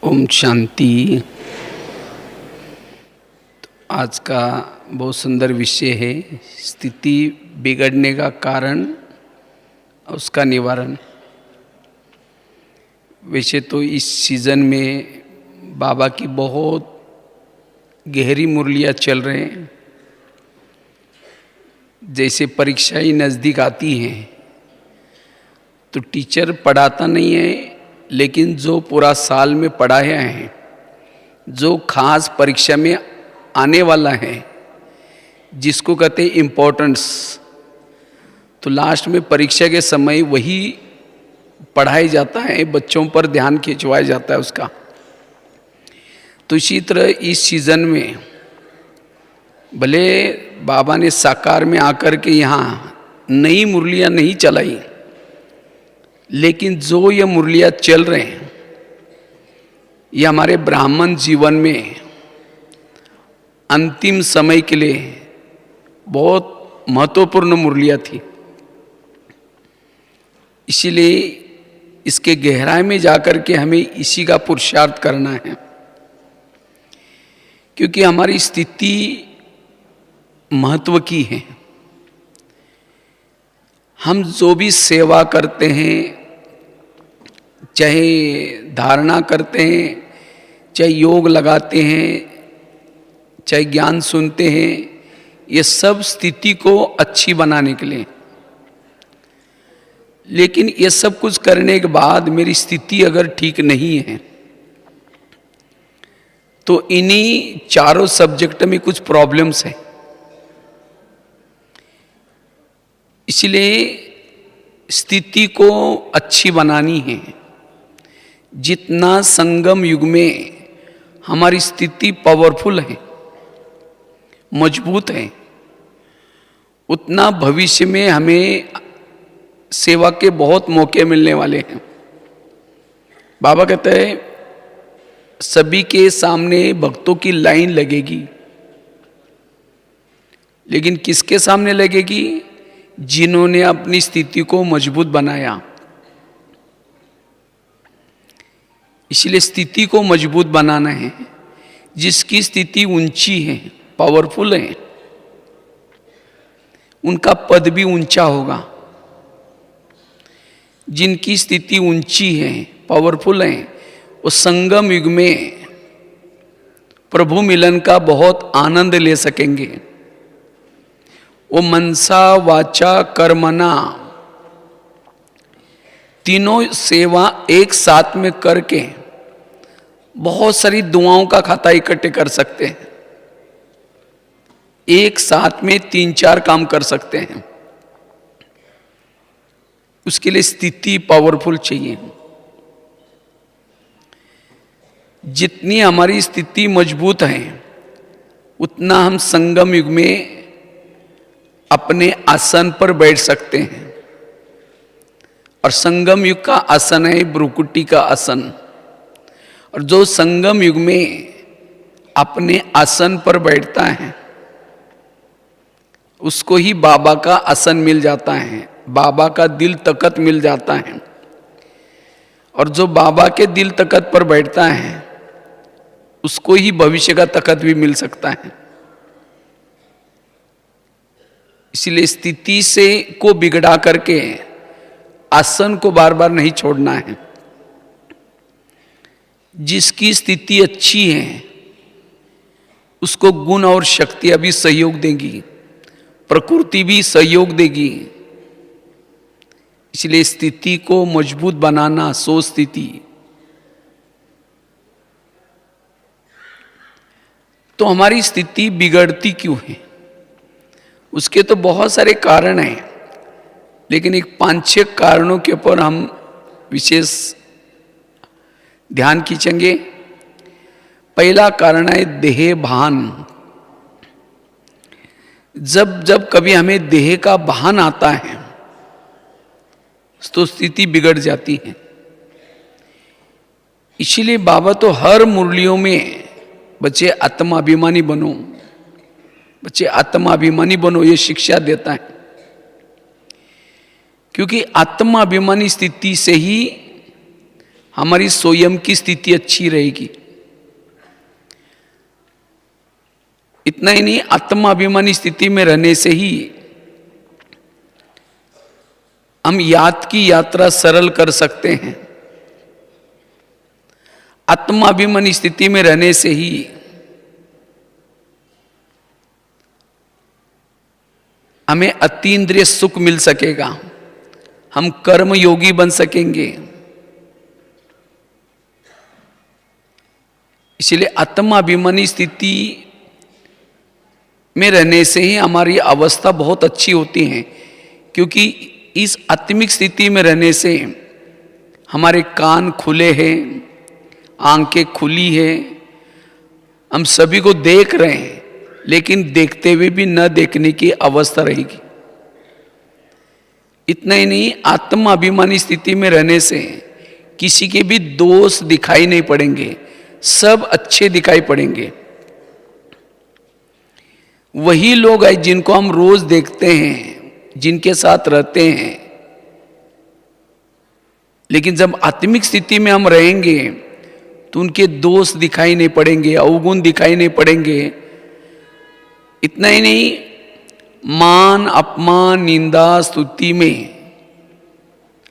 ओम शांति। आज का बहुत सुंदर विषय है स्थिति बिगड़ने का कारण और उसका निवारण। वैसे तो इस सीज़न में बाबा की बहुत गहरी मुरलियाँ चल रहे हैं। जैसे परीक्षा ही नज़दीक आती हैं तो टीचर पढ़ाता नहीं है, लेकिन जो पूरा साल में पढ़ाया है, जो खास परीक्षा में आने वाला है, जिसको कहते हैं इम्पोर्टेंस, तो लास्ट में परीक्षा के समय वही पढ़ाया जाता है, बच्चों पर ध्यान खिंचवाया जाता है उसका। तो इसी तरह इस सीज़न में भले बाबा ने साकार में आकर के यहाँ नई मुरलियाँ नहीं चलाई, लेकिन जो ये मुरलियाँ चल रहे हैं ये हमारे ब्राह्मण जीवन में अंतिम समय के लिए बहुत महत्वपूर्ण मुरलियाँ थी। इसीलिए इसके गहराई में जाकर के हमें इसी का पुरुषार्थ करना है, क्योंकि हमारी स्थिति महत्व की है। हम जो भी सेवा करते हैं, चाहे धारणा करते हैं, चाहे योग लगाते हैं, चाहे ज्ञान सुनते हैं, ये सब स्थिति को अच्छी बनाने के लिए। लेकिन ये सब कुछ करने के बाद मेरी स्थिति अगर ठीक नहीं है तो इन्हीं चारों सब्जेक्ट में कुछ प्रॉब्लम्स हैं। इसलिए स्थिति को अच्छी बनानी है। जितना संगम युग में हमारी स्थिति पावरफुल है, मजबूत है, उतना भविष्य में हमें सेवा के बहुत मौके मिलने वाले हैं। बाबा कहते हैं सभी के सामने भक्तों की लाइन लगेगी, लेकिन किसके सामने लगेगी? जिन्होंने अपनी स्थिति को मजबूत बनाया। इसलिए स्थिति को मजबूत बनाना है। जिसकी स्थिति ऊंची है, पावरफुल है, उनका पद भी ऊंचा होगा। जिनकी स्थिति ऊंची है, पावरफुल है, वो संगम युग में प्रभु मिलन का बहुत आनंद ले सकेंगे। वो मनसा वाचा कर्मणा तीनों सेवा एक साथ में करके बहुत सारी दुआओं का खाता इकट्ठे कर सकते हैं। एक साथ में 3-4 काम कर सकते हैं। उसके लिए स्थिति पावरफुल चाहिए। जितनी हमारी स्थिति मजबूत है, उतना हम संगम युग में अपने आसन पर बैठ सकते हैं। और संगम युग का आसन है भ्रुकुटी का आसन। और जो संगम युग में अपने आसन पर बैठता है, उसको ही बाबा का आसन मिल जाता है, बाबा का दिल तकत मिल जाता है। और जो बाबा के दिल तकत पर बैठता है, उसको ही भविष्य का तकत भी मिल सकता है। इसलिए स्थिति से को बिगड़ा करके आसन को बार बार नहीं छोड़ना है। जिसकी स्थिति अच्छी है उसको गुण और शक्तियां भी सहयोग देंगी, प्रकृति भी सहयोग देगी। इसलिए स्थिति को मजबूत बनाना, सो स्थिति। तो हमारी स्थिति बिगड़ती क्यों है? उसके तो बहुत सारे कारण हैं, लेकिन एक 5-6 कारणों के ऊपर हम विशेष ध्यान खींचेंगे। पहला कारण है देह भान। जब जब कभी हमें देह का भान आता है तो स्थिति बिगड़ जाती है। इसीलिए बाबा तो हर मुरलियों में बच्चे आत्माभिमानी बनो, बच्चे आत्माभिमानी बनो, ये शिक्षा देता है। क्योंकि आत्माभिमानी स्थिति से ही हमारी स्वयं की स्थिति अच्छी रहेगी। इतना ही नहीं, आत्माभिमानी स्थिति में रहने से ही हम याद की यात्रा सरल कर सकते हैं। आत्माभिमानी स्थिति में रहने से ही हमें अतीन्द्रिय सुख मिल सकेगा, हम कर्म योगी बन सकेंगे। इसलिए आत्माभिमानी स्थिति में रहने से ही हमारी अवस्था बहुत अच्छी होती है, क्योंकि इस आत्मिक स्थिति में रहने से हमारे कान खुले हैं, आंखें खुली है, हम सभी को देख रहे हैं, लेकिन देखते हुए भी न देखने की अवस्था रहेगी। इतना ही नहीं, आत्माभिमानी स्थिति में रहने से किसी के भी दोष दिखाई नहीं पड़ेंगे, सब अच्छे दिखाई पड़ेंगे। वही लोग हैं जिनको हम रोज देखते हैं, जिनके साथ रहते हैं, लेकिन जब आत्मिक स्थिति में हम रहेंगे तो उनके दोष दिखाई नहीं पड़ेंगे, अवगुण दिखाई नहीं पड़ेंगे। इतना ही नहीं, मान अपमान निंदा स्तुति में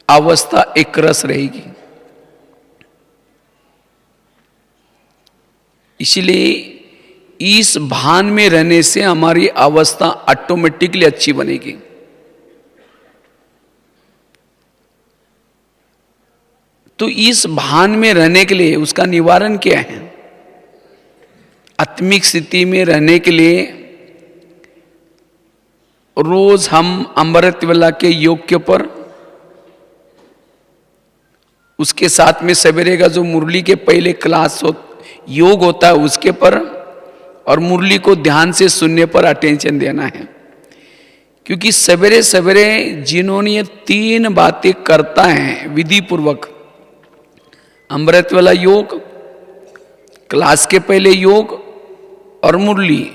अवस्था एक रस रहेगी। इसलिए इस भान में रहने से हमारी अवस्था ऑटोमेटिकली अच्छी बनेगी। तो इस भान में रहने के लिए उसका निवारण क्या है? आत्मिक स्थिति में रहने के लिए रोज हम अमृतवेला के योग के ऊपर, उसके साथ में सवेरे का जो मुरली के पहले क्लास योग होता है उसके पर, और मुरली को ध्यान से सुनने पर अटेंशन देना है। क्योंकि सवेरे सवेरे जिन्होंने ये 3 बातें करता है विधि पूर्वक, अमृतवेला योग, क्लास के पहले योग और मुरली,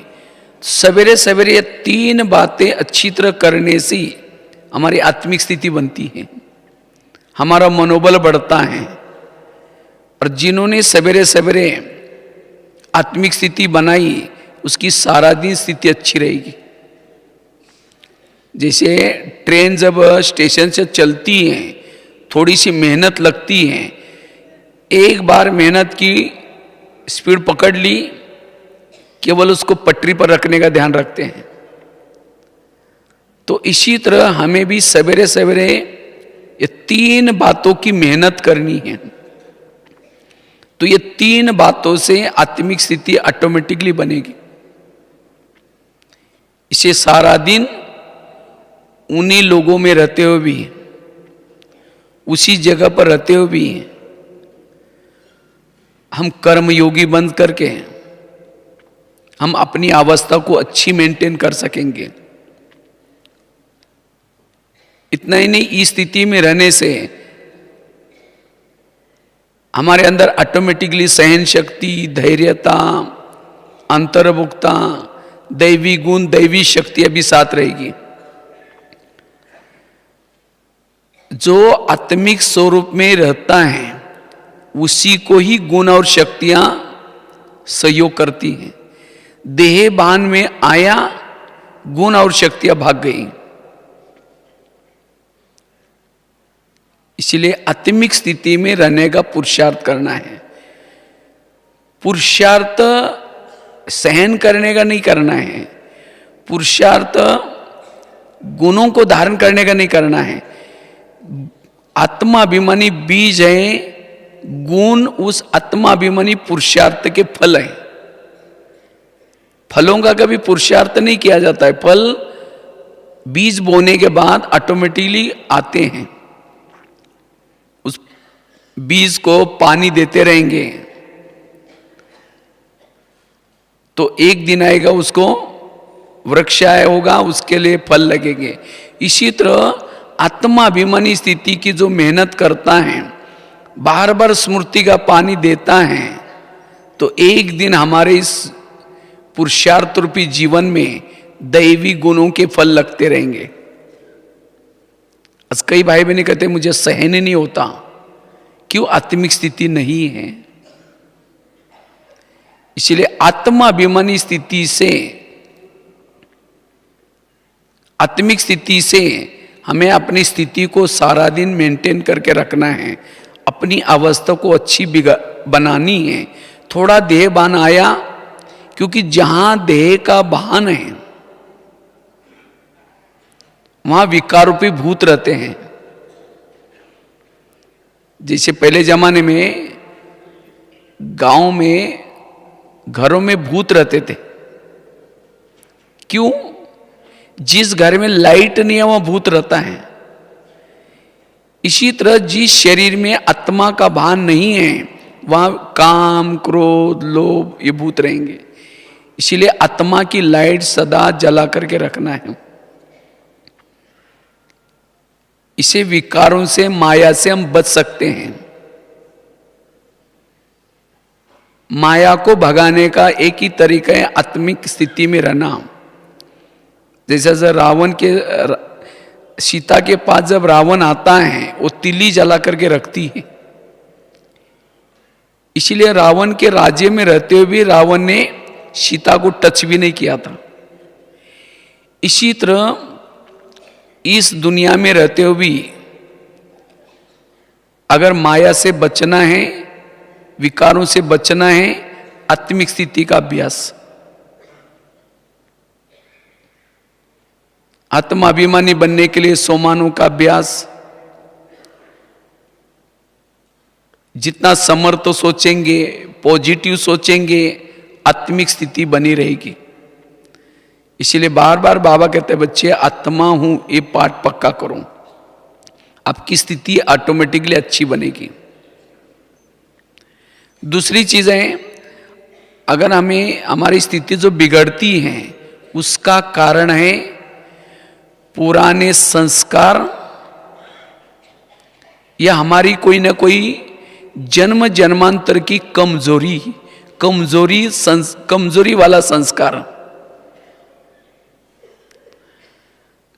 सवेरे सवेरे ये 3 बातें अच्छी तरह करने से हमारी आत्मिक स्थिति बनती है, हमारा मनोबल बढ़ता है। और जिन्होंने सवेरे सवेरे आत्मिक स्थिति बनाई, उसकी सारा दिन स्थिति अच्छी रहेगी। जैसे ट्रेन जब स्टेशन से चलती है, थोड़ी सी मेहनत लगती है, एक बार मेहनत की स्पीड पकड़ ली, केवल उसको पटरी पर रखने का ध्यान रखते हैं। तो इसी तरह हमें भी सवेरे सवेरे ये 3 बातों की मेहनत करनी है। तो ये 3 बातों से आत्मिक स्थिति ऑटोमेटिकली बनेगी। इसे सारा दिन उन्हीं लोगों में रहते हुए भी, उसी जगह पर रहते हुए भी हम कर्म योगी बन करके हम अपनी अवस्था को अच्छी मेंटेन कर सकेंगे। इतना ही नहीं, इस स्थिति में रहने से हमारे अंदर ऑटोमेटिकली सहन शक्ति, धैर्यता, अंतर्मुखता, दैवी गुण, दैवी शक्ति अभी साथ रहेगी। जो आत्मिक स्वरूप में रहता है उसी को ही गुण और शक्तियां सहयोग करती हैं। देह भान में आया, गुण और शक्तियां भाग गई। इसलिए आत्मिक स्थिति में रहने का पुरुषार्थ करना है। पुरुषार्थ सहन करने का नहीं करना है, पुरुषार्थ गुणों को धारण करने का नहीं करना है। आत्माभिमानी बीज है, गुण उस आत्माभिमानी पुरुषार्थ के फल है। फलों का कभी पुरुषार्थ नहीं किया जाता है, फल बीज बोने के बाद ऑटोमेटिकली आते हैं। उस बीज को पानी देते रहेंगे तो एक दिन आएगा, उसको वृक्ष आया होगा, उसके लिए फल लगेंगे। इसी तरह आत्माभिमानी स्थिति की जो मेहनत करता है, बार बार स्मृति का पानी देता है, तो एक दिन हमारे इस पुरुषार्थ रूपी जीवन में दैवी गुणों के फल लगते रहेंगे। आज कई भाई बहन कहते मुझे सहन नहीं होता क्यों आत्मिक स्थिति नहीं है। इसलिए आत्माभिमानी स्थिति से, आत्मिक स्थिति से हमें अपनी स्थिति को सारा दिन मेंटेन करके रखना है, अपनी अवस्था को अच्छी बनानी है। थोड़ा देह भान आया, क्योंकि जहां देह का भान है वहां विकारोपी भूत रहते हैं। जैसे पहले जमाने में गांव में घरों में भूत रहते थे। क्यों? जिस घर में लाइट नहीं है वहां भूत रहता है। इसी तरह जिस शरीर में आत्मा का भान नहीं है वहां काम, क्रोध, लोभ ये भूत रहेंगे। इसीलिए आत्मा की लाइट सदा जला करके रखना है। इसे विकारों से, माया से हम बच सकते हैं। माया को भगाने का एक ही तरीका है आत्मिक स्थिति में रहना। जैसे रावण के, सीता के पास जब रावण आता है वो तिली जला करके रखती है। इसीलिए रावण के राज्य में रहते हुए भी रावण ने सीता को टच भी नहीं किया था। इसी तरह इस दुनिया में रहते हुए भी अगर माया से बचना है, विकारों से बचना है, आत्मिक स्थिति का अभ्यास, आत्माभिमानी बनने के लिए सोमानों का अभ्यास, जितना समर्थ सोचेंगे, पॉजिटिव सोचेंगे, आत्मिक स्थिति बनी रहेगी। इसीलिए बार बार बाबा कहते हैं बच्चे आत्मा हूं ये पाठ पक्का करो, आपकी स्थिति ऑटोमेटिकली अच्छी बनेगी। दूसरी चीज है, अगर हमें हमारी स्थिति जो बिगड़ती है उसका कारण है पुराने संस्कार या हमारी कोई ना कोई जन्म जन्मांतर की कमजोरी वाला संस्कार।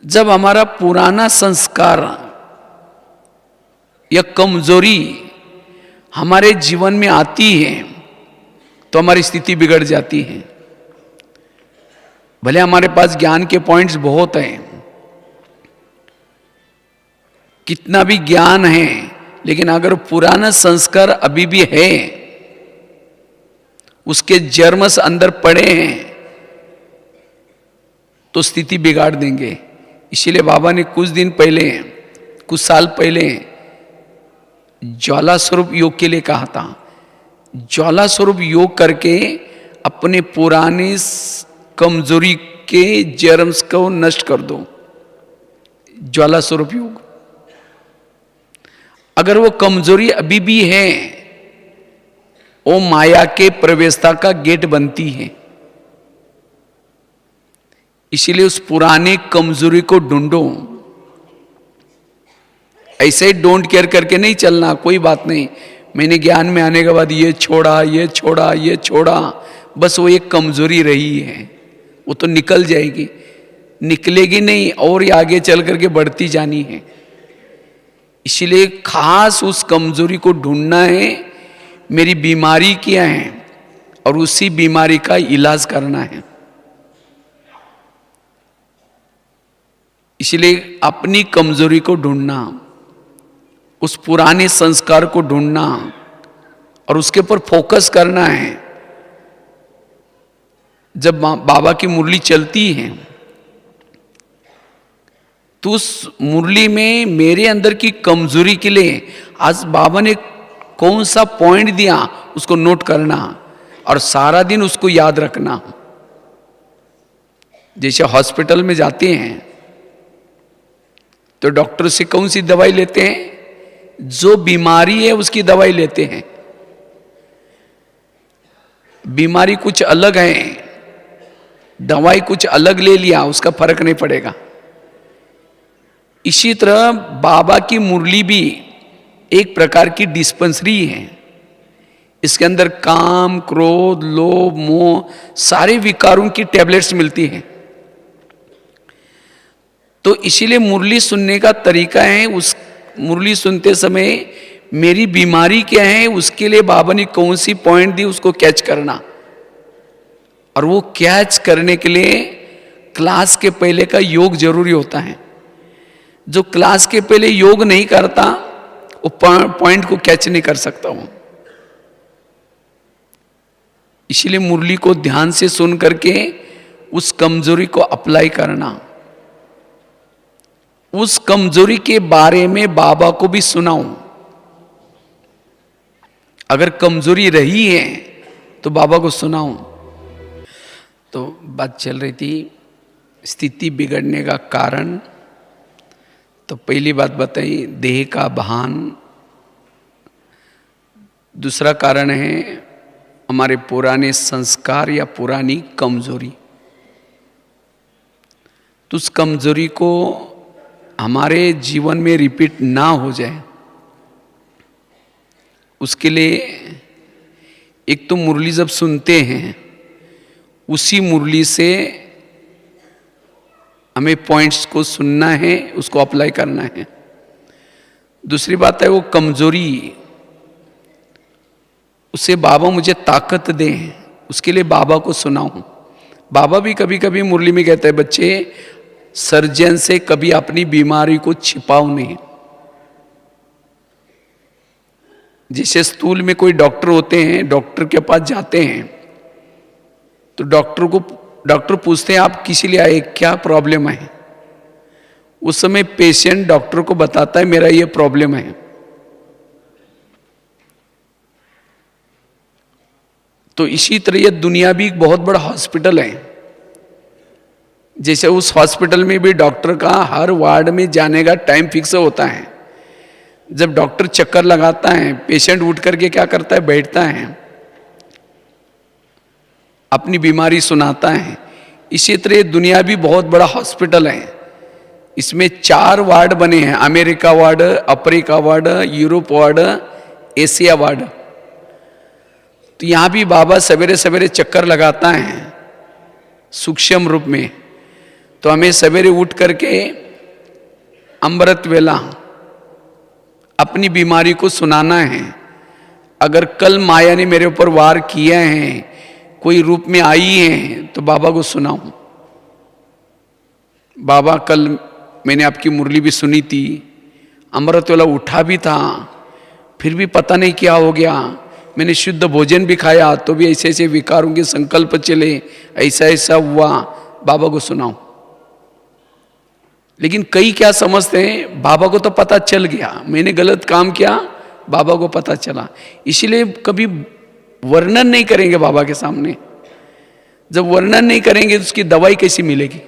जब हमारा पुराना संस्कार या कमजोरी हमारे जीवन में आती है तो हमारी स्थिति बिगड़ जाती है। भले हमारे पास ज्ञान के पॉइंट्स बहुत हैं, कितना भी ज्ञान है, लेकिन अगर पुराना संस्कार अभी भी है, उसके जर्मस अंदर पड़े हैं, तो स्थिति बिगाड़ देंगे। इसीलिए बाबा ने कुछ साल पहले ज्वाला स्वरूप योग के लिए कहा था। ज्वाला स्वरूप योग करके अपने पुराने कमजोरी के जर्म्स को नष्ट कर दो। ज्वाला स्वरूप योग। अगर वो कमजोरी अभी भी है, वो माया के प्रवेशता का गेट बनती है। इसीलिए उस पुराने कमजोरी को ढूंढो। ऐसे ही डोंट केयर करके नहीं चलना, कोई बात नहीं, मैंने ज्ञान में आने के बाद ये छोड़ा, बस वो एक कमजोरी रही है, वो तो निकल जाएगी, निकलेगी नहीं और ये आगे चल करके बढ़ती जानी है। इसीलिए खास उस कमजोरी को ढूंढना है, मेरी बीमारी क्या है, और उसी बीमारी का इलाज करना है। इसलिए अपनी कमजोरी को ढूंढना, उस पुराने संस्कार को ढूंढना और उसके ऊपर फोकस करना है। जब बाबा की मुरली चलती है तो उस मुरली में मेरे अंदर की कमजोरी के लिए आज बाबा ने कौन सा पॉइंट दिया उसको नोट करना और सारा दिन उसको याद रखना। जैसे हॉस्पिटल में जाते हैं तो डॉक्टर से कौन सी दवाई लेते हैं, जो बीमारी है उसकी दवाई लेते हैं। बीमारी कुछ अलग है, दवाई कुछ अलग ले लिया, उसका फर्क नहीं पड़ेगा। इसी तरह बाबा की मुरली भी एक प्रकार की डिस्पेंसरी है। इसके अंदर काम, क्रोध, लोभ, मोह सारे विकारों की टैबलेट्स मिलती हैं। तो इसीलिए मुरली सुनने का तरीका है, उस मुरली सुनते समय मेरी बीमारी क्या है उसके लिए बाबा ने कौन सी पॉइंट दी उसको कैच करना, और वो कैच करने के लिए क्लास के पहले का योग जरूरी होता है। जो क्लास के पहले योग नहीं करता वो पॉइंट को कैच नहीं कर सकता हूं। इसलिए मुरली को ध्यान से सुन करके उस कमजोरी को अप्लाई करना, उस कमजोरी के बारे में बाबा को भी सुनाऊं। अगर कमजोरी रही है तो बाबा को सुनाऊं। तो बात चल रही थी स्थिति बिगड़ने का कारण। तो पहली बात बताई देह का भान, दूसरा कारण है हमारे पुराने संस्कार या पुरानी कमजोरी। तो उस कमजोरी को हमारे जीवन में रिपीट ना हो जाए उसके लिए एक तो मुरली जब सुनते हैं उसी मुरली से हमें पॉइंट्स को सुनना है, उसको अप्लाई करना है। दूसरी बात है वो कमजोरी, उससे बाबा मुझे ताकत दें, उसके लिए बाबा को सुनाऊं। बाबा भी कभी कभी मुरली में कहते हैं बच्चे सर्जन से कभी अपनी बीमारी को छिपाओ नहीं। जैसे स्कूल में कोई डॉक्टर होते हैं, डॉक्टर के पास जाते हैं तो डॉक्टर पूछते हैं आप किसी लिए आए, क्या प्रॉब्लम है। उस समय पेशेंट डॉक्टर को बताता है मेरा ये प्रॉब्लम है। तो इसी तरह ये दुनिया भी एक बहुत बड़ा हॉस्पिटल है। जैसे उस हॉस्पिटल में भी डॉक्टर का हर वार्ड में जाने का टाइम फिक्स होता है। जब डॉक्टर चक्कर लगाता है, पेशेंट उठ करके क्या करता है, बैठता है, अपनी बीमारी सुनाता है। इसी तरह दुनिया भी बहुत बड़ा हॉस्पिटल है। इसमें 4 वार्ड बने हैं, America ward, Africa ward, Europe ward, Asia ward. तो यहां भी बाबा सवेरे सवेरे चक्कर लगाता है सूक्ष्म रूप में। तो हमें सवेरे उठ करके अमृत वेला अपनी बीमारी को सुनाना है। अगर कल माया ने मेरे ऊपर वार किया है, कोई रूप में आई है, तो बाबा को सुनाऊं। बाबा कल मैंने आपकी मुरली भी सुनी थी, अमृत वेला उठा भी था, फिर भी पता नहीं क्या हो गया। मैंने शुद्ध भोजन भी खाया तो भी ऐसे ऐसे विकारों के संकल्प चले, ऐसा ऐसा हुआ, बाबा को सुनाऊं। लेकिन कई क्या समझते हैं बाबा को तो पता चल गया, मैंने गलत काम किया, बाबा को पता चला, इसलिए कभी वर्णन नहीं करेंगे बाबा के सामने। जब वर्णन नहीं करेंगे तो उसकी दवाई कैसी मिलेगी।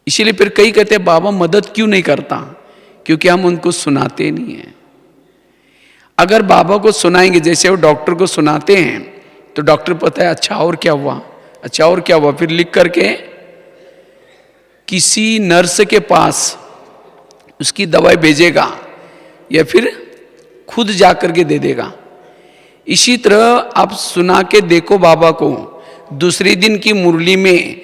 इसीलिए फिर कई कहते हैं बाबा मदद क्यों नहीं करता, क्योंकि हम उनको सुनाते नहीं हैं। अगर बाबा को सुनाएंगे, जैसे वो डॉक्टर को सुनाते हैं तो डॉक्टर पता है अच्छा और क्या हुआ, अच्छा और क्या हुआ, फिर लिख करके किसी नर्स के पास उसकी दवाई भेजेगा या फिर खुद जाकर के दे देगा। इसी तरह आप सुना के देखो बाबा को, दूसरे दिन की मुरली में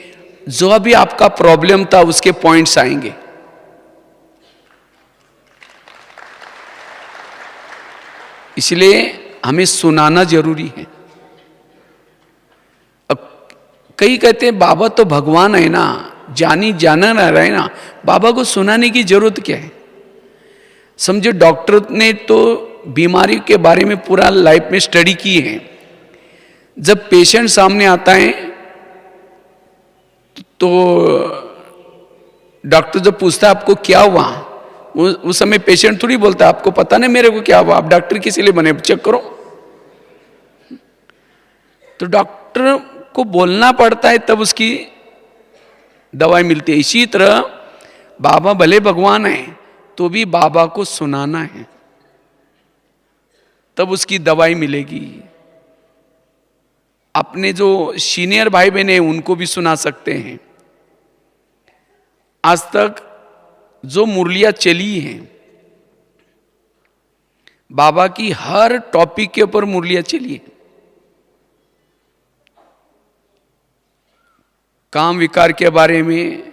जो भी आपका प्रॉब्लम था उसके पॉइंट्स आएंगे। इसलिए हमें सुनाना जरूरी है। अब कई कहते हैं बाबा तो भगवान है ना, जानी जाना ना रहे ना, बाबा को सुनाने की जरूरत क्या है। समझो डॉक्टर ने तो बीमारी के बारे में पूरा लाइफ में स्टडी की है। जब पेशेंट सामने आता है तो डॉक्टर जब पूछता है आपको क्या हुआ, उस समय पेशेंट थोड़ी बोलता है आपको पता नहीं मेरे को क्या हुआ, आप डॉक्टर किस लिए बने, चेक करो। तो डॉक्टर को बोलना पड़ता है तब उसकी दवाई मिलती है। इसी तरह बाबा भले भगवान है तो भी बाबा को सुनाना है, तब उसकी दवाई मिलेगी। अपने जो सीनियर भाई बहन हैं उनको भी सुना सकते हैं। आज तक जो मुरलियां चली हैं बाबा की, हर टॉपिक के ऊपर मुरलियां चली हैं। काम विकार के बारे में,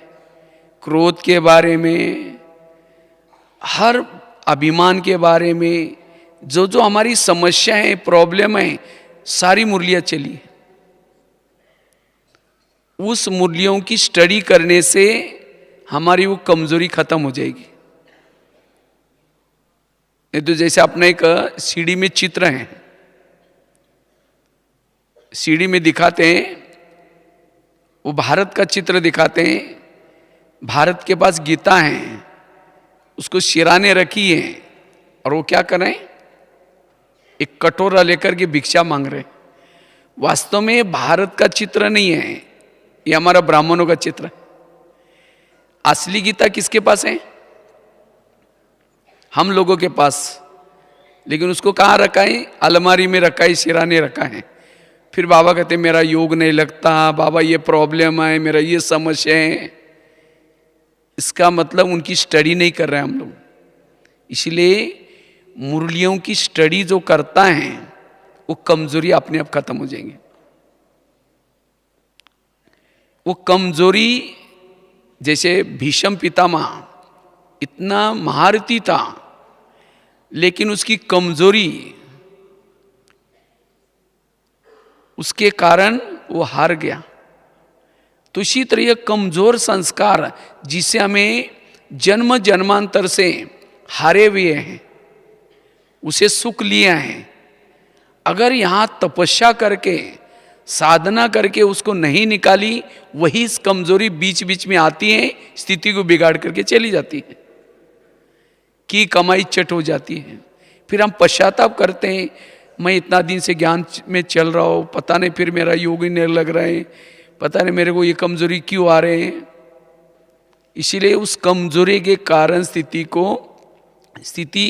क्रोध के बारे में, हर अभिमान के बारे में, जो जो हमारी समस्याएं, प्रॉब्लम है, सारी मुरलियां चली। उस मुरलियों की स्टडी करने से हमारी वो कमजोरी खत्म हो जाएगी। नहीं तो जैसे अपने एक सीडी में चित्र है, सीडी में दिखाते हैं, वो भारत का चित्र दिखाते हैं। भारत के पास गीता है, उसको शिराने रखी है, और वो क्या कर रहे हैं, एक कटोरा लेकर के भिक्षा मांग रहे हैं। वास्तव में ये भारत का चित्र नहीं है, ये हमारा ब्राह्मणों का चित्र है। असली गीता किसके पास है? हम लोगों के पास। लेकिन उसको कहाँ रखा है? अलमारी में रखा है, सिराने रखा है। फिर बाबा कहते मेरा योग नहीं लगता, बाबा ये प्रॉब्लम है, मेरा ये समस्या है। इसका मतलब उनकी स्टडी नहीं कर रहे हैं हम लोग। इसलिए मुरलियों की स्टडी जो करता है वो कमजोरी अपने आप खत्म हो जाएंगे। वो कमजोरी, जैसे भीष्म पितामह इतना महारथी था, लेकिन उसकी कमजोरी, उसके कारण वो हार गया। तो इसी तरह यह कमजोर संस्कार जिसे हमें जन्म जन्मांतर से हारे हुए हैं, उसे सुख लिया है, अगर यहाँ तपस्या करके, साधना करके उसको नहीं निकाली, वही इस कमजोरी बीच बीच में आती है, स्थिति को बिगाड़ करके चली जाती है, कि कमाई चट हो जाती है। फिर हम पश्चाताप करते हैं, मैं इतना दिन से ज्ञान में चल रहा हूँ, पता नहीं फिर मेरा योग ही नहीं लग रहा है, पता नहीं मेरे को ये कमजोरी क्यों आ रहे हैं। इसीलिए उस कमजोरी के कारण स्थिति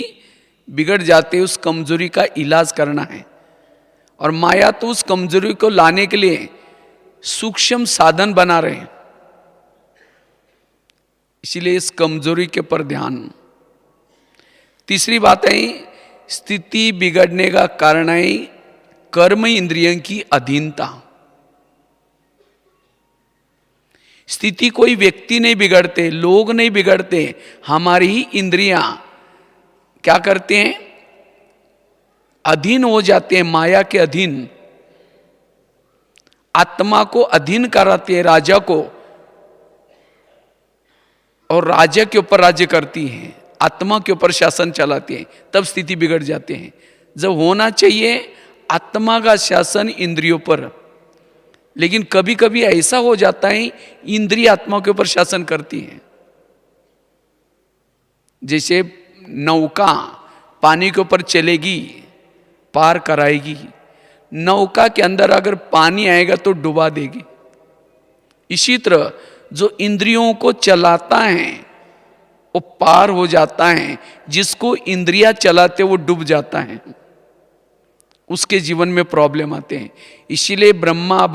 बिगड़ जाते, उस कमजोरी का इलाज करना है। और माया तो उस कमजोरी को लाने के लिए सूक्ष्म साधन बना रहे हैं। इसीलिए इस कमजोरी के पर ध्यान। तीसरी बात है, स्थिति बिगड़ने का कारण है कर्म इंद्रियों की अधीनता। स्थिति कोई व्यक्ति नहीं बिगड़ते, लोग नहीं बिगड़ते, हमारी ही इंद्रियां क्या करते हैं, अधीन हो जाते हैं, माया के अधीन। आत्मा को अधीन कराते हैं राजा को, और राजा के ऊपर राज्य करती हैं, आत्मा के ऊपर शासन चलाती है, तब स्थिति बिगड़ जाते हैं। जब होना चाहिए आत्मा का शासन इंद्रियों पर, लेकिन कभी कभी ऐसा हो जाता है इंद्रिय आत्मा के ऊपर शासन करती है। जैसे नौका पानी के ऊपर चलेगी, पार कराएगी, नौका के अंदर अगर पानी आएगा तो डुबा देगी। इसी तरह जो इंद्रियों को चलाता है वो पार हो जाता है, जिसको इंद्रियां चलाते वो डूब जाता है, उसके जीवन में प्रॉब्लम आते हैं। इसीलिए ब्रह्मा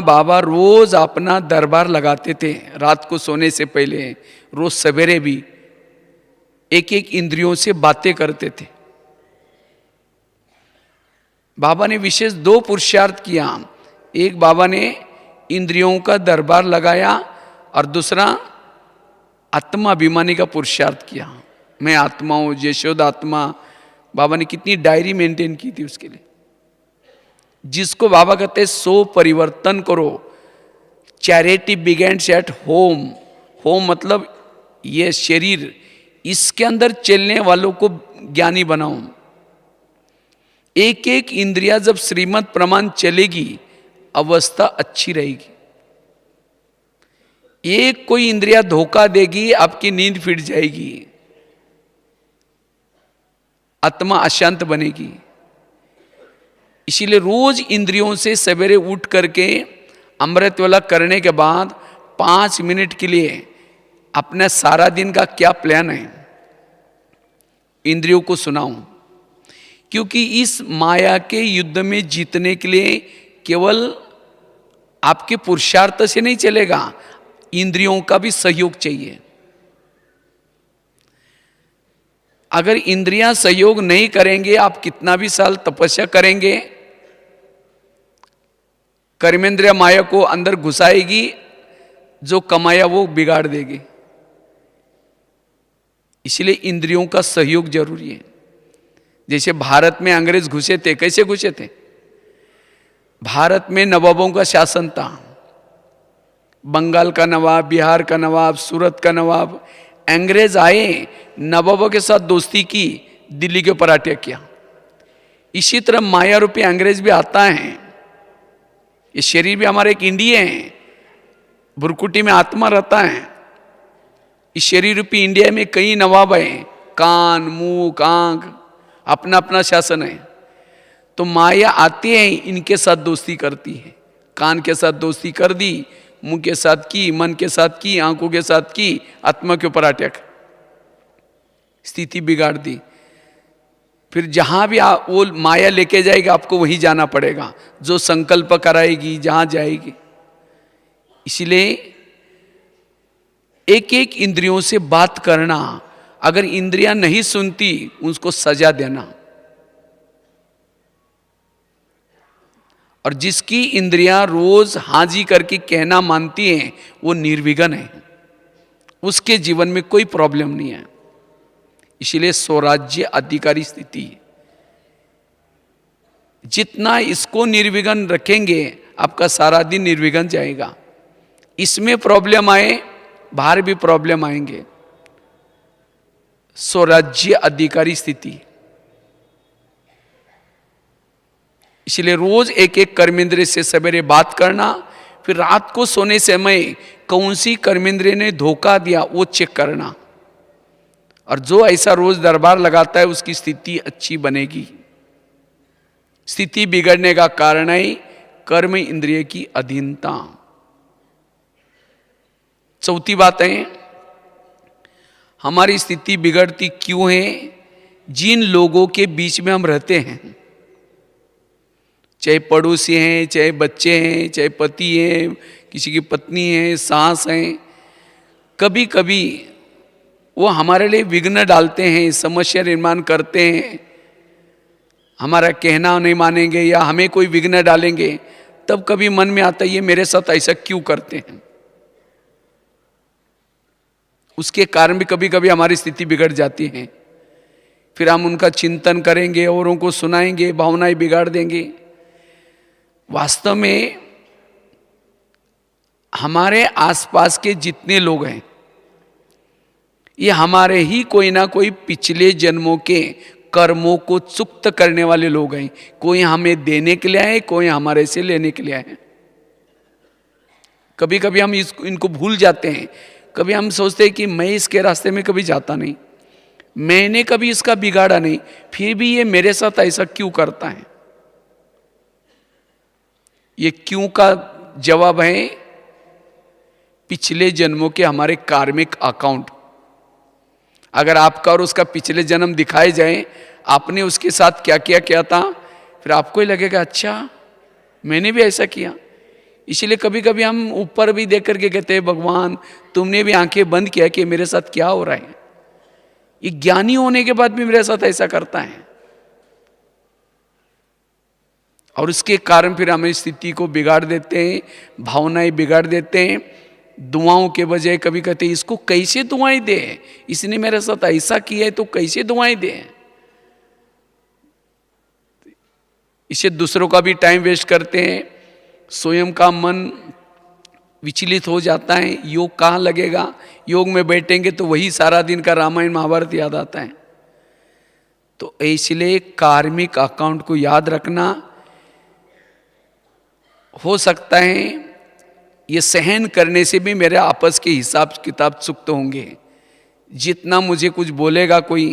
बाबा रोज अपना दरबार लगाते थे, रात को सोने से पहले, रोज सवेरे भी एक एक इंद्रियों से बातें करते थे। बाबा ने विशेष 2 पुरुषार्थ किया। एक, बाबा ने इंद्रियों का दरबार लगाया, और दूसरा आत्माभिमानी का पुरुषार्थ किया। मैं आत्मा हूं, यशोद आत्मा। बाबा ने कितनी डायरी मेंटेन की थी उसके लिए, जिसको बाबा कहते हैं सो परिवर्तन करो। Charity begins at home. Home मतलब ये शरीर, इसके अंदर चलने वालों को ज्ञानी बनाओ। एक एक इंद्रिया जब श्रीमत प्रमाण चलेगी, अवस्था अच्छी रहेगी। एक कोई इंद्रिया धोखा देगी, आपकी नींद फिट जाएगी, आत्मा अशांत बनेगी। इसीलिए रोज इंद्रियों से सवेरे उठ करके अमृत वाला करने के बाद 5 मिनट के लिए अपना सारा दिन का क्या प्लान है, इंद्रियों को सुनाऊं। क्योंकि इस माया के युद्ध में जीतने के लिए केवल आपके पुरुषार्थ से नहीं चलेगा, इंद्रियों का भी सहयोग चाहिए। अगर इंद्रियां सहयोग नहीं करेंगे, आप कितना भी साल तपस्या करेंगे, कर्मेंद्रिय माया को अंदर घुसाएगी, जो कमाया वो बिगाड़ देगी। इसलिए इंद्रियों का सहयोग जरूरी है। जैसे भारत में अंग्रेज घुसे थे, कैसे घुसे थे? भारत में नवाबों का शासन था। बंगाल का नवाब, बिहार का नवाब, सूरत का नवाब। अंग्रेज आए, नवाबों के साथ दोस्ती की, दिल्ली के ऊपर अटैक किया। इसी तरह माया रूपी अंग्रेज भी आता है। ये शरीर भी हमारा एक इंडिया है, भुरकुटी में आत्मा रहता है। इस शरीर रूपी इंडिया में कई नवाब हैं, कान, मुंह, आंख, अपना अपना शासन है। तो माया आती है, इनके साथ दोस्ती करती है। कान के साथ दोस्ती कर दी, मुंह के साथ की, मन के साथ की, आंखों के साथ की, आत्मा के ऊपर अटैक, स्थिति बिगाड़ दी। फिर जहां भी वो माया लेके जाएगी, आपको वहीं जाना पड़ेगा, जो संकल्प कराएगी, जहां जाएगी। इसलिए एक एक इंद्रियों से बात करना, अगर इंद्रियां नहीं सुनती, उसको सजा देना। और जिसकी इंद्रियां रोज हाजी करके कहना मानती हैं, वो निर्विघ्न है, उसके जीवन में कोई प्रॉब्लम नहीं है। इसलिए स्वराज्य अधिकारी स्थिति, जितना इसको निर्विघ्न रखेंगे, आपका सारा दिन निर्विघ्न जाएगा। इसमें प्रॉब्लम आए, बाहर भी प्रॉब्लम आएंगे। स्वराज्य अधिकारी स्थिति। इसलिए रोज एक एक कर्मेंद्रिय से सवेरे बात करना, फिर रात को सोने समय कौन सी कर्मेंद्रिय ने धोखा दिया, वो चेक करना। और जो ऐसा रोज दरबार लगाता है, उसकी स्थिति अच्छी बनेगी। स्थिति बिगड़ने का कारण है कर्म इंद्रिय की अधीनता। चौथी बात है, हमारी स्थिति बिगड़ती क्यों है? जिन लोगों के बीच में हम रहते हैं, चाहे पड़ोसी हैं, चाहे बच्चे हैं, चाहे पति हैं, किसी की पत्नी है, सास हैं, कभी कभी वो हमारे लिए विघ्न डालते हैं, समस्या निर्माण करते हैं। हमारा कहना नहीं मानेंगे या हमें कोई विघ्न डालेंगे, तब कभी मन में आता है, ये मेरे साथ ऐसा क्यों करते हैं? उसके कारण भी कभी कभी हमारी स्थिति बिगड़ जाती है। फिर हम उनका चिंतन करेंगे, औरों को सुनाएंगे, भावनाएं बिगाड़ देंगे। वास्तव में हमारे आसपास के जितने लोग हैं, ये हमारे ही कोई ना कोई पिछले जन्मों के कर्मों को चुक्त करने वाले लोग हैं। कोई हमें देने के लिए आए, कोई हमारे से लेने के लिए आए। कभी कभी हम इनको भूल जाते हैं। कभी हम सोचते हैं कि मैं इसके रास्ते में कभी जाता नहीं, मैंने कभी इसका बिगाड़ा नहीं, फिर भी ये मेरे साथ ऐसा क्यों करता है? ये क्यों का जवाब है पिछले जन्मों के हमारे कार्मिक अकाउंट। अगर आपका और उसका पिछले जन्म दिखाए जाए, आपने उसके साथ क्या किया क्या था, फिर आपको ही लगेगा अच्छा मैंने भी ऐसा किया। इसलिए कभी कभी हम ऊपर भी देख करके कहते हैं, भगवान तुमने भी आंखें बंद किया कि मेरे साथ क्या हो रहा है। ये ज्ञानी होने के बाद भी मेरे साथ ऐसा करता है, और उसके कारण फिर हमें स्थिति को बिगाड़ देते हैं, भावनाएं बिगाड़ देते हैं। दुआओं के बजाय कभी कहते हैं इसको कैसे दुआएं दे, इसने मेरे साथ ऐसा किया है तो कैसे दुआएं दे। इससे दूसरों का भी टाइम वेस्ट करते हैं, स्वयं का मन विचलित हो जाता है। योग कहाँ लगेगा? योग में बैठेंगे तो वही सारा दिन का रामायण महाभारत याद आता है। तो इसलिए कार्मिक अकाउंट को याद रखना। हो सकता है ये सहन करने से भी मेरे आपस के हिसाब किताब चुकत होंगे। जितना मुझे कुछ बोलेगा कोई,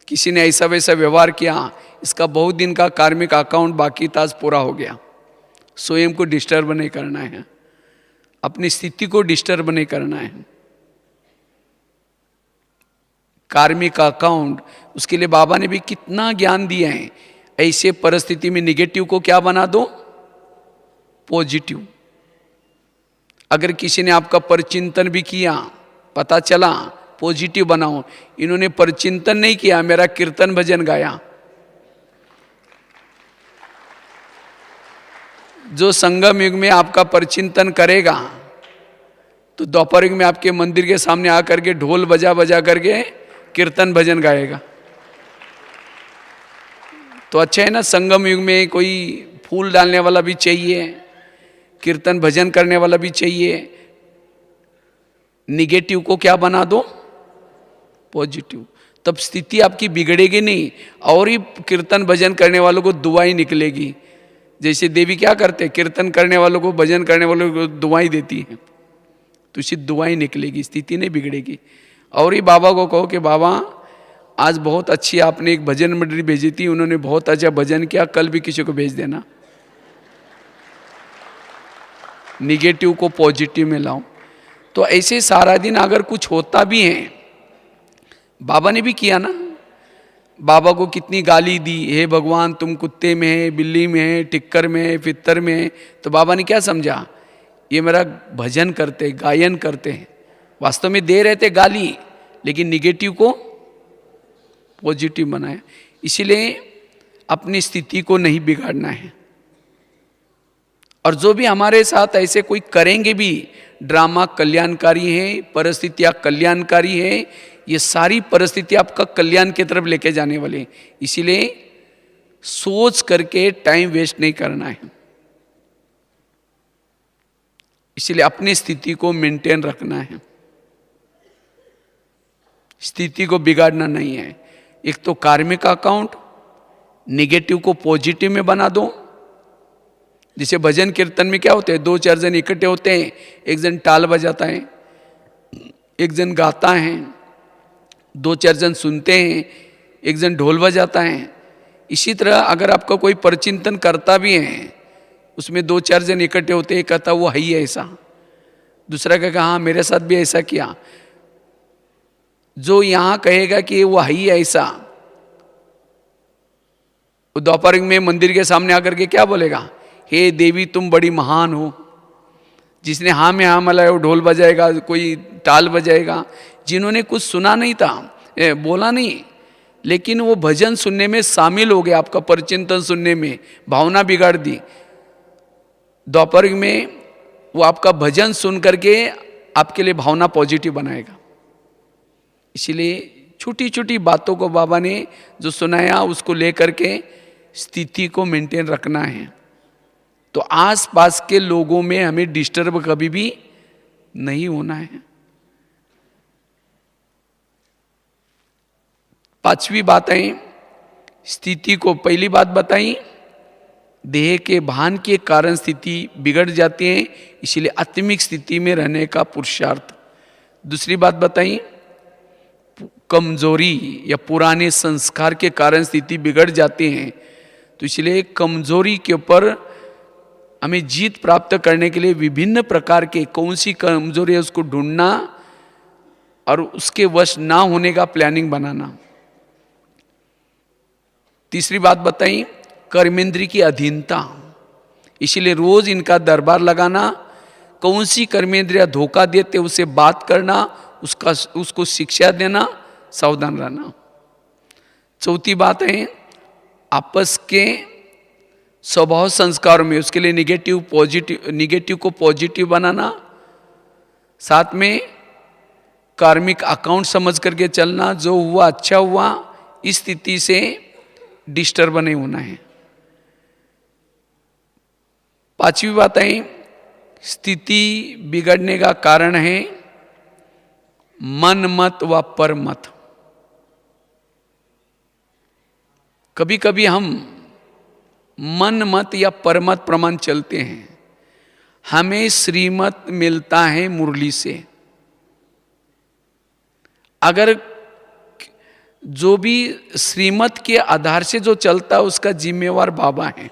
किसी ने ऐसा वैसा व्यवहार किया, इसका बहुत दिन का कार्मिक अकाउंट बाकी था, आज पूरा हो गया। स्वयं को डिस्टर्ब नहीं करना है, अपनी स्थिति को डिस्टर्ब नहीं करना है। कार्मिक अकाउंट, उसके लिए बाबा ने भी कितना ज्ञान दिया है। ऐसे परिस्थिति में निगेटिव को क्या बना दो? पॉजिटिव। अगर किसी ने आपका परचिंतन भी किया, पता चला, पॉजिटिव बनाओ। इन्होंने परचिंतन नहीं किया, मेरा कीर्तन भजन गाया। जो संगम युग में आपका परचिंतन करेगा तो दोपहर में आपके मंदिर के सामने आकर के ढोल बजा बजा करके कीर्तन भजन गाएगा। तो अच्छा है ना, संगम युग में कोई फूल डालने वाला भी चाहिए, कीर्तन भजन करने वाला भी चाहिए। निगेटिव को क्या बना दो, पॉजिटिव, तब स्थिति आपकी बिगड़ेगी नहीं, और ही कीर्तन भजन करने वालों को दुआई निकलेगी। जैसे देवी क्या करते हैं, कीर्तन करने वालों को, भजन करने वालों को दुआई देती हैं, तो इसी दुआई निकलेगी, स्थिति नहीं बिगड़ेगी। और ही बाबा को कहो कि बाबा आज बहुत अच्छी आपने एक भजन मंडली भेजी थी, उन्होंने बहुत अच्छा भजन किया, कल भी किसी को भेज देना। निगेटिव को पॉजिटिव में लाओ। तो ऐसे सारा दिन अगर कुछ होता भी है, बाबा ने भी किया ना, बाबा को कितनी गाली दी, हे भगवान तुम कुत्ते में है, बिल्ली में है, टिक्कर में है, फित्तर में है, तो बाबा ने क्या समझा, ये मेरा भजन करते, गायन करते हैं। वास्तव में दे रहे थे गाली, लेकिन निगेटिव को पॉजिटिव बनाया। इसीलिए अपनी स्थिति को नहीं बिगाड़ना है। और जो भी हमारे साथ ऐसे कोई करेंगे भी, ड्रामा कल्याणकारी है, परिस्थितियां कल्याणकारी है, ये सारी परिस्थिति आपका कल्याण की तरफ लेके जाने वाले हैं। इसीलिए सोच करके टाइम वेस्ट नहीं करना है। इसीलिए अपनी स्थिति को मेंटेन रखना है, स्थिति को बिगाड़ना नहीं है। एक तो कार्मिक अकाउंट, निगेटिव को पॉजिटिव में बना दो। जैसे भजन कीर्तन में क्या होते हैं, 2-4 जन इकट्ठे होते हैं, एक जन ताल बजाता है, एक जन गाता है, 2-4 जन सुनते हैं, एक जन ढोल बजाता है। इसी तरह अगर आपका कोई परचिंतन करता भी है, उसमें 2-4 जन इकट्ठे होते हैं, कहता वो है ही ऐसा, दूसरा कहेगा हाँ मेरे साथ भी ऐसा किया। जो यहां कहेगा कि वो है ही ऐसा, वो दोपहर में मंदिर के सामने आकर के क्या बोलेगा, हे देवी तुम बड़ी महान हो। जिसने हाँ में हाँ मिलाया वो ढोल बजाएगा, कोई ताल बजाएगा। जिन्होंने कुछ सुना नहीं था, बोला नहीं, लेकिन वो भजन सुनने में शामिल हो गया, आपका परचिंतन सुनने में, भावना बिगाड़ दी। दोपहर में वो आपका भजन सुन करके आपके लिए भावना पॉजिटिव बनाएगा। इसीलिए छोटी छोटी बातों को बाबा ने जो सुनाया उसको लेकर के स्थिति को मेंटेन रखना है। तो आसपास के लोगों में हमें डिस्टर्ब कभी भी नहीं होना है। 5वीं बात है, स्थिति को, पहली बात बताई, देह के भान के कारण स्थिति बिगड़ जाती है, इसीलिए आत्मिक स्थिति में रहने का पुरुषार्थ। दूसरी बात बताई, कमजोरी या पुराने संस्कार के कारण स्थिति बिगड़ जाती है, तो इसलिए कमजोरी के ऊपर हमें जीत प्राप्त करने के लिए विभिन्न प्रकार के, कौन सी कमजोरी है उसको ढूंढना और उसके वश ना होने का प्लानिंग बनाना। तीसरी बात बताई, कर्मेंद्री की अधीनता, इसीलिए रोज इनका दरबार लगाना, कौन सी कर्मेंद्रियां धोखा देते उससे बात करना, उसको शिक्षा देना, सावधान रहना। चौथी बात है, आपस के स्वभाव संस्कारों में उसके लिए निगेटिव को पॉजिटिव बनाना, साथ में कार्मिक अकाउंट समझ करके चलना, जो हुआ अच्छा हुआ, इस स्थिति से डिस्टर्ब नहीं होना है। 5वीं बात है, स्थिति बिगड़ने का कारण है मन मत व पर मत। कभी कभी हम मन मत या परमत प्रमाण चलते हैं। हमें श्रीमत मिलता है मुरली से। अगर जो भी श्रीमत के आधार से जो चलता है उसका जिम्मेवार बाबा है,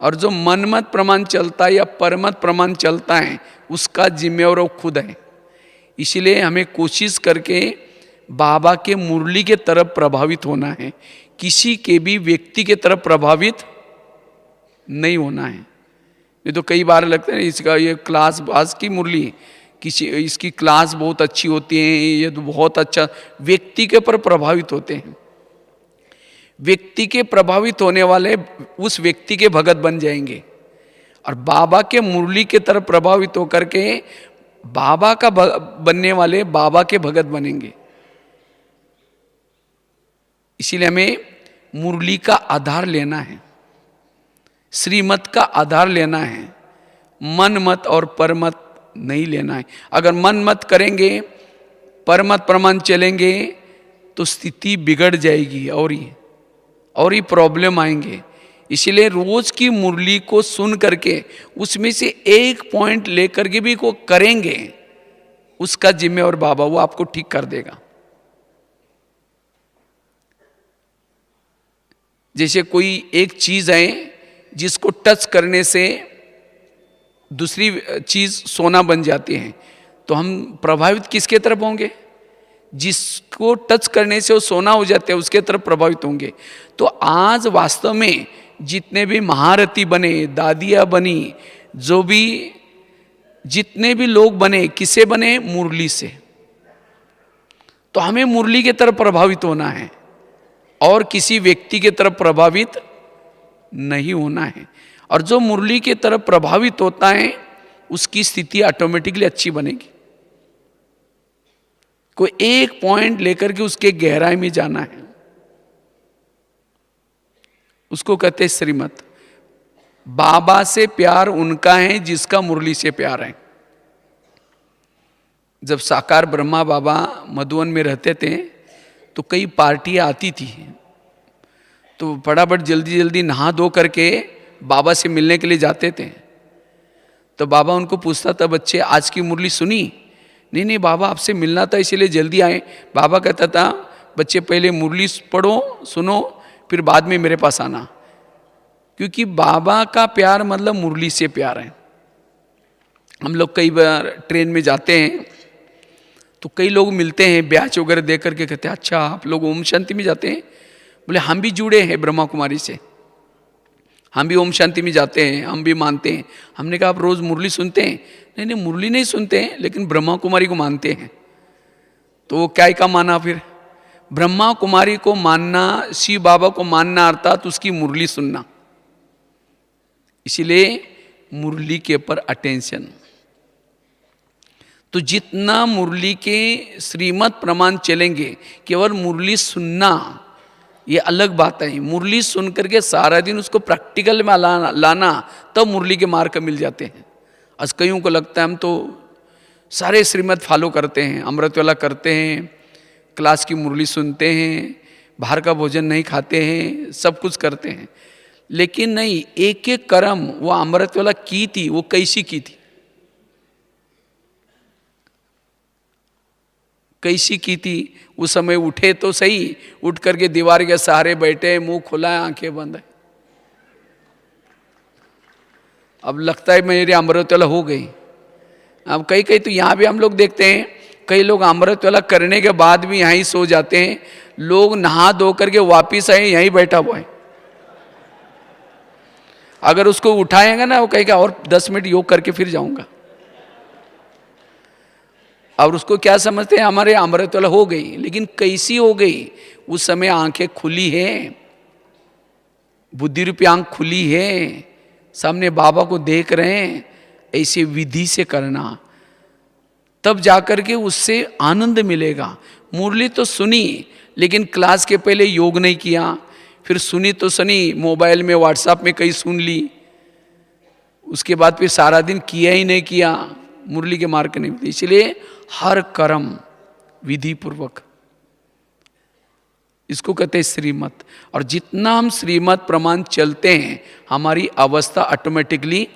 और जो मनमत प्रमाण चलता है या परमत प्रमाण चलता है उसका जिम्मेवार वो खुद है। इसलिए हमें कोशिश करके बाबा के मुरली के तरफ प्रभावित होना है, किसी के भी व्यक्ति के तरफ प्रभावित नहीं होना है। ये तो कई बार लगता है इसका ये क्लास बास की मुरली, किसी इसकी क्लास बहुत अच्छी होती है, ये तो बहुत अच्छा, व्यक्ति के ऊपर प्रभावित होते हैं। व्यक्ति के प्रभावित होने वाले उस व्यक्ति के भगत बन जाएंगे, और बाबा के मुरली के तरफ प्रभावित होकर के बाबा का बनने वाले बाबा के भगत बनेंगे। इसीलिए हमें मुरली का आधार लेना है, श्रीमत का आधार लेना है, मन मत और परमत नहीं लेना है। अगर मन मत करेंगे, परमत प्रमाण चलेंगे तो स्थिति बिगड़ जाएगी और ही प्रॉब्लम आएंगे। इसलिए रोज की मुरली को सुन करके उसमें से एक पॉइंट लेकर के भी को करेंगे, उसका जिम्मेवार बाबा, वो आपको ठीक कर देगा। जैसे कोई एक चीज है जिसको टच करने से दूसरी चीज सोना बन जाती है, तो हम प्रभावित किसके तरफ होंगे? जिसको टच करने से वो सोना हो जाते हैं उसके तरफ प्रभावित होंगे। तो आज वास्तव में जितने भी महारथी बने, दादियाँ बनी, जो भी जितने भी लोग बने, किसे बने? मुरली से। तो हमें मुरली के तरफ प्रभावित होना है और किसी व्यक्ति के तरफ प्रभावित नहीं होना है। और जो मुरली के तरफ प्रभावित होता है उसकी स्थिति ऑटोमेटिकली अच्छी बनेगी। कोई एक पॉइंट लेकर के उसके गहराई में जाना है, उसको कहते हैं श्रीमत। बाबा से प्यार उनका है जिसका मुरली से प्यार है। जब साकार ब्रह्मा बाबा मधुवन में रहते थे तो कई पार्टियां आती थी, तो फटाफट जल्दी जल्दी नहा धो करके बाबा से मिलने के लिए जाते थे। तो बाबा उनको पूछता था, बच्चे आज की मुरली सुनी? नहीं नहीं बाबा, आपसे मिलना था इसीलिए जल्दी आए। बाबा कहता था, बच्चे पहले मुरली पढ़ो, सुनो, फिर बाद में मेरे पास आना। क्योंकि बाबा का प्यार मतलब मुरली से प्यार है। हम लोग कई बार ट्रेन में जाते हैं तो कई लोग मिलते हैं, ब्याज वगैरह दे करके कहते हैं, अच्छा आप लोग ओम शांति में जाते हैं? बोले हम भी जुड़े हैं ब्रह्मा कुमारी से, हम भी ओम शांति में जाते हैं, हम भी मानते हैं। हमने कहा आप रोज मुरली सुनते हैं? नहीं नहीं मुरली नहीं सुनते हैं, लेकिन ब्रह्मा कुमारी को मानते हैं। तो वो क्या का माना? फिर ब्रह्मा कुमारी को मानना, शिव बाबा को मानना अर्थात उसकी मुरली सुनना। इसीलिए मुरली के ऊपर अटेंशन। तो जितना मुरली के श्रीमत प्रमाण चलेंगे, केवल मुरली सुनना ये अलग बात है। मुरली सुन करके सारा दिन उसको प्रैक्टिकल में लाना तब मुरली के मार्ग मिल जाते हैं। आज कईयों को लगता है हम तो सारे श्रीमत फॉलो करते हैं, अमृत वाला करते हैं, क्लास की मुरली सुनते हैं, बाहर का भोजन नहीं खाते हैं, सब कुछ करते हैं, लेकिन नहीं, एक एक कर्म वो अमृत वाला की थी, वो कैसी की थी, कैसी की थी? उस समय उठे तो सही, उठ करके दीवार के सहारे बैठे, मुंह खुला है, आंखें बंद है। अब लगता है मेरी अमृतवेला हो गई। अब कई कई तो यहाँ भी हम लोग देखते हैं, कई लोग अमृतवेला करने के बाद भी यहाँ ही सो जाते हैं। लोग नहा धो करके वापिस आए, यहीं बैठा हुआ है। अगर उसको उठाएंगे ना, वो कहेगा और 10 मिनट योग करके फिर जाऊंगा। और उसको क्या समझते हैं, हमारे अमृतवेला हो गई, लेकिन कैसी हो गई? उस समय आंखें खुली है, बुद्धि रूपी आंख खुली है, सामने बाबा को देख रहे हैं। ऐसे विधि से करना, तब जाकर के उससे आनंद मिलेगा। मुरली तो सुनी, लेकिन क्लास के पहले योग नहीं किया, फिर सुनी तो सुनी, मोबाइल में व्हाट्सएप में कहीं सुन ली, उसके बाद फिर सारा दिन किया ही नहीं किया, मुरली के मार्ग नहीं मिलते। इसलिए हर कर्म विधि पूर्वक, इसको कहते हैं श्रीमत। और जितना हम श्रीमत प्रमाण चलते हैं, हमारी अवस्था ऑटोमेटिकली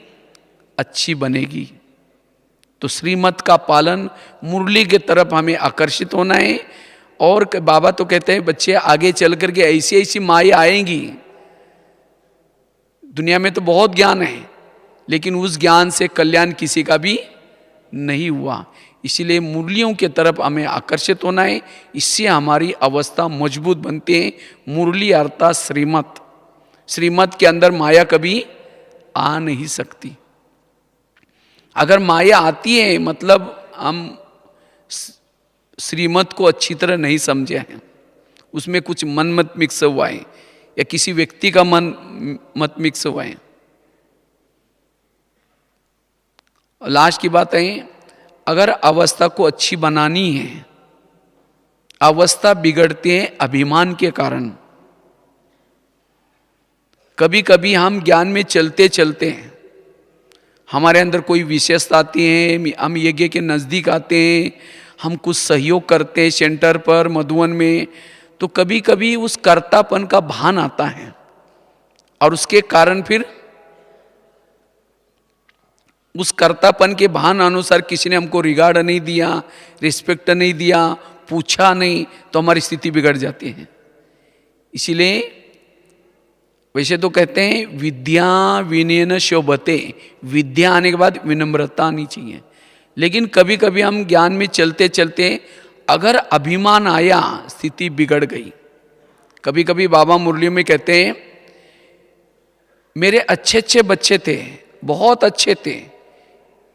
अच्छी बनेगी। तो श्रीमत का पालन, मुरली के तरफ हमें आकर्षित होना है। और बाबा तो कहते हैं बच्चे आगे चल करके ऐसी ऐसी माया आएंगी। दुनिया में तो बहुत ज्ञान है, लेकिन उस ज्ञान से कल्याण किसी का भी नहीं हुआ। इसीलिए मुरलियों के तरफ हमें आकर्षित होना है, इससे हमारी अवस्था मजबूत बनती है। मुरली अर्थात श्रीमत, श्रीमत के अंदर माया कभी आ नहीं सकती। अगर माया आती है मतलब हम श्रीमत को अच्छी तरह नहीं समझे हैं, उसमें कुछ मन मत मिक्स हुआ है, या किसी व्यक्ति का मन मत मिक्स हुआ है। लास्ट की बात है, अगर अवस्था को अच्छी बनानी है, अवस्था बिगड़ते हैं अभिमान के कारण। कभी कभी हम ज्ञान में चलते चलते हैं, हमारे अंदर कोई विशेषता आती है, हम यज्ञ के नज़दीक आते हैं, हम कुछ सहयोग करते हैं सेंटर पर मधुवन में, तो कभी कभी उस कर्तापन का भान आता है और उसके कारण फिर उस कर्तापन के भान अनुसार किसी ने हमको रिगार्ड नहीं दिया, रिस्पेक्ट नहीं दिया, पूछा नहीं, तो हमारी स्थिति बिगड़ जाती है। इसीलिए वैसे तो कहते हैं विद्या विनयन शोभते, विद्या आने के बाद विनम्रता आनी चाहिए। लेकिन कभी कभी हम ज्ञान में चलते चलते अगर अभिमान आया, स्थिति बिगड़ गई। कभी कभी बाबा मुरली में कहते हैं मेरे अच्छे अच्छे बच्चे थे, बहुत अच्छे थे,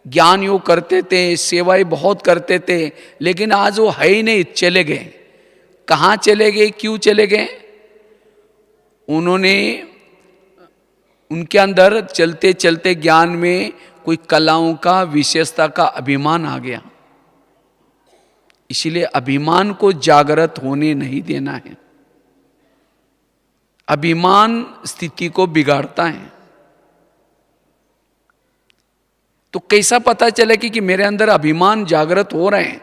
ज्ञान योग करते थे, सेवाएं बहुत करते थे, लेकिन आज वो है ही नहीं, चले गए। कहाँ चले गए, क्यों चले गए? उन्होंने उनके अंदर चलते चलते ज्ञान में कोई कलाओं का, विशेषता का अभिमान आ गया। इसीलिए अभिमान को जागृत होने नहीं देना है। अभिमान स्थिति को बिगाड़ता है। तो कैसा पता चले कि मेरे अंदर अभिमान जागृत हो रहे हैं?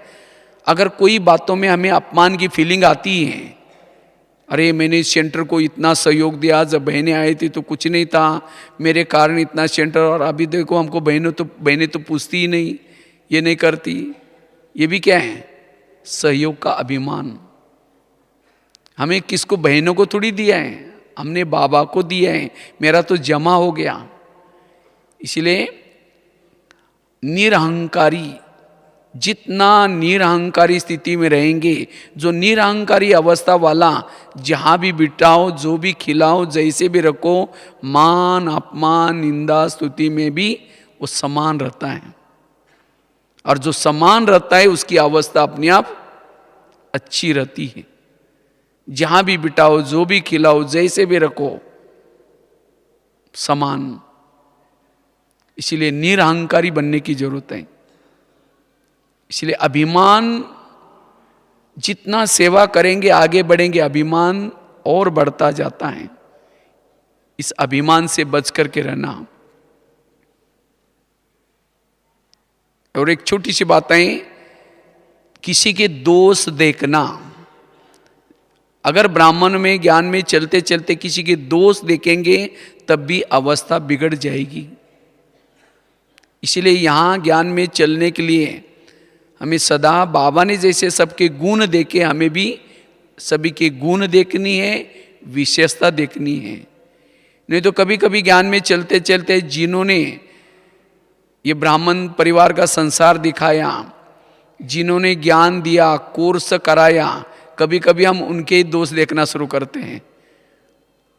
अगर कोई बातों में हमें अपमान की फीलिंग आती है, अरे मैंने इस सेंटर को इतना सहयोग दिया, जब बहनें आई थी तो कुछ नहीं था, मेरे कारण इतना सेंटर, और अभी देखो हमको बहनें तो पूछती ही नहीं, ये नहीं करती। ये भी क्या है? सहयोग का अभिमान। हमें किसको, बहनों को थोड़ी दिया है, हमने बाबा को दिया है, मेरा तो जमा हो गया। इसलिए निरहंकारी, जितना निरहंकारी स्थिति में रहेंगे, जो निरहंकारी अवस्था वाला, जहाँ भी बिठाओ, जो भी खिलाओ, जैसे भी रखो, मान अपमान निंदा स्तुति में भी वो समान रहता है। और जो समान रहता है उसकी अवस्था अपने आप अच्छी रहती है। जहाँ भी बिठाओ, जो भी खिलाओ, जैसे भी रखो, समान। इसीलिए निरहंकारी बनने की जरूरत है। इसलिए अभिमान, जितना सेवा करेंगे, आगे बढ़ेंगे, अभिमान और बढ़ता जाता है। इस अभिमान से बच करके रहना। और एक छोटी सी बात है, किसी के दोष देखना। अगर ब्राह्मण में ज्ञान में चलते चलते किसी के दोष देखेंगे, तब भी अवस्था बिगड़ जाएगी। इसलिए यहाँ ज्ञान में चलने के लिए हमें सदा बाबा ने जैसे सबके गुण देखे, हमें भी सभी के गुण देखनी है, विशेषता देखनी है। नहीं तो कभी कभी ज्ञान में चलते चलते जिन्होंने ये ब्राह्मण परिवार का संसार दिखाया, जिन्होंने ज्ञान दिया, कोर्स कराया, कभी कभी हम उनके दोष देखना शुरू करते हैं,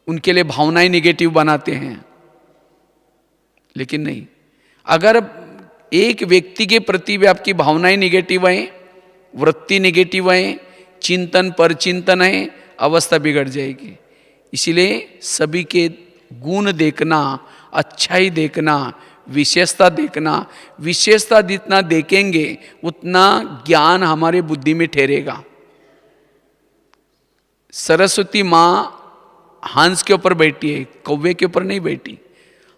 उनके लिए भावनाएं निगेटिव बनाते हैं। लेकिन नहीं, अगर एक व्यक्ति के प्रति भी आपकी भावनाएं निगेटिव हैं, वृत्ति निगेटिव है, चिंतन पर चिंतन है, अवस्था बिगड़ जाएगी। इसीलिए सभी के गुण देखना, अच्छाई देखना, विशेषता देखना। विशेषता जितना देखेंगे उतना ज्ञान हमारे बुद्धि में ठहरेगा। सरस्वती माँ हंस के ऊपर बैठी है, कौवे के ऊपर नहीं बैठी।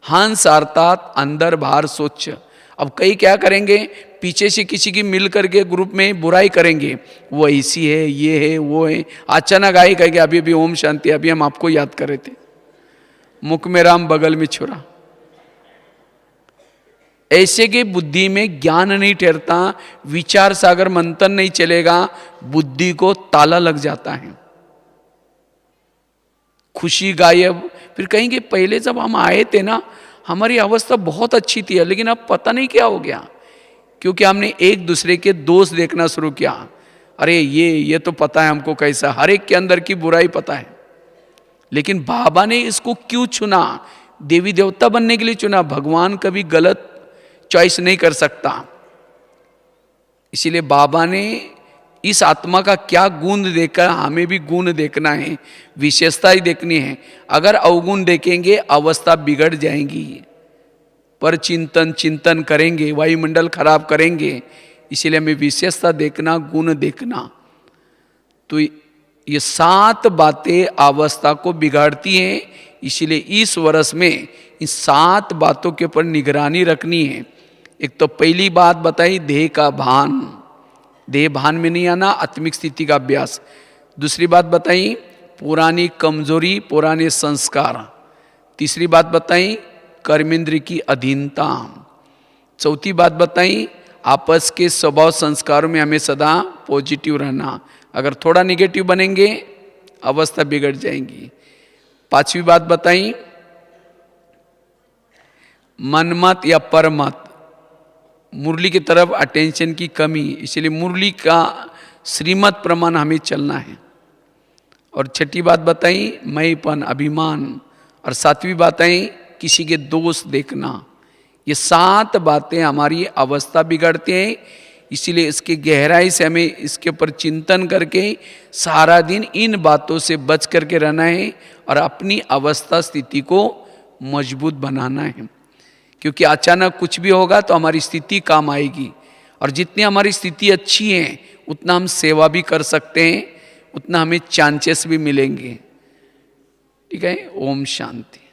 हंस अर्थात अंदर बाहर स्वच्छ। अब कई क्या करेंगे, पीछे से किसी की मिल करके ग्रुप में बुराई करेंगे, वो ऐसी है, ये है, वो है। अचानक आई कहेंगे अभी अभी ओम शांति, अभी हम आपको याद कर रहे थे, मुख में राम बगल में छुरा। ऐसे के बुद्धि में ज्ञान नहीं ठहरता, विचार सागर मंथन नहीं चलेगा, बुद्धि को ताला लग जाता है, खुशी गायब। फिर कहेंगे पहले जब हम आए थे ना, हमारी अवस्था बहुत अच्छी थी, लेकिन अब पता नहीं क्या हो गया, क्योंकि हमने एक दूसरे के दोष देखना शुरू किया। अरे ये तो पता है हमको कैसा, हर एक के अंदर की बुराई पता है। लेकिन बाबा ने इसको क्यों चुना? देवी देवता बनने के लिए चुना। भगवान कभी गलत चॉइस नहीं कर सकता। इसीलिए बाबा ने इस आत्मा का क्या गुण देखा, हमें भी गुण देखना है, विशेषता ही देखनी है। अगर अवगुण देखेंगे अवस्था बिगड़ जाएंगी। पर चिंतन करेंगे, वायुमंडल खराब करेंगे। इसीलिए हमें विशेषता देखना, गुण देखना। तो ये 7 बातें अवस्था को बिगाड़ती हैं, इसीलिए इस वर्ष में इन 7 बातों के ऊपर निगरानी रखनी है। एक तो पहली बात बताई, देह का भान, देह भान में नहीं आना, आत्मिक स्थिति का अभ्यास। दूसरी बात बताई, पुरानी कमजोरी, पुराने संस्कार। तीसरी बात बताई, कर्मेंद्र की अधीनता। चौथी बात बताई, आपस के स्वभाव संस्कारों में हमें सदा पॉजिटिव रहना। अगर थोड़ा निगेटिव बनेंगे अवस्था बिगड़ जाएंगी। पांचवी बात बताई, मनमत या परमत, मुरली की तरफ अटेंशन की कमी, इसलिए मुरली का श्रीमत प्रमाण हमें चलना है। और छठी बात बताई, मैंपन, अभिमान। और सातवीं बात आई, किसी के दोष देखना। ये 7 बातें हमारी अवस्था बिगाड़ते हैं, इसीलिए इसके गहराई से हमें इसके ऊपर चिंतन करके सारा दिन इन बातों से बच करके रहना है और अपनी अवस्था स्थिति को मजबूत बनाना है। क्योंकि अचानक कुछ भी होगा तो हमारी स्थिति काम आएगी, और जितनी हमारी स्थिति अच्छी है उतना हम सेवा भी कर सकते हैं, उतना हमें चांसेस भी मिलेंगे। ठीक है, ओम शांति।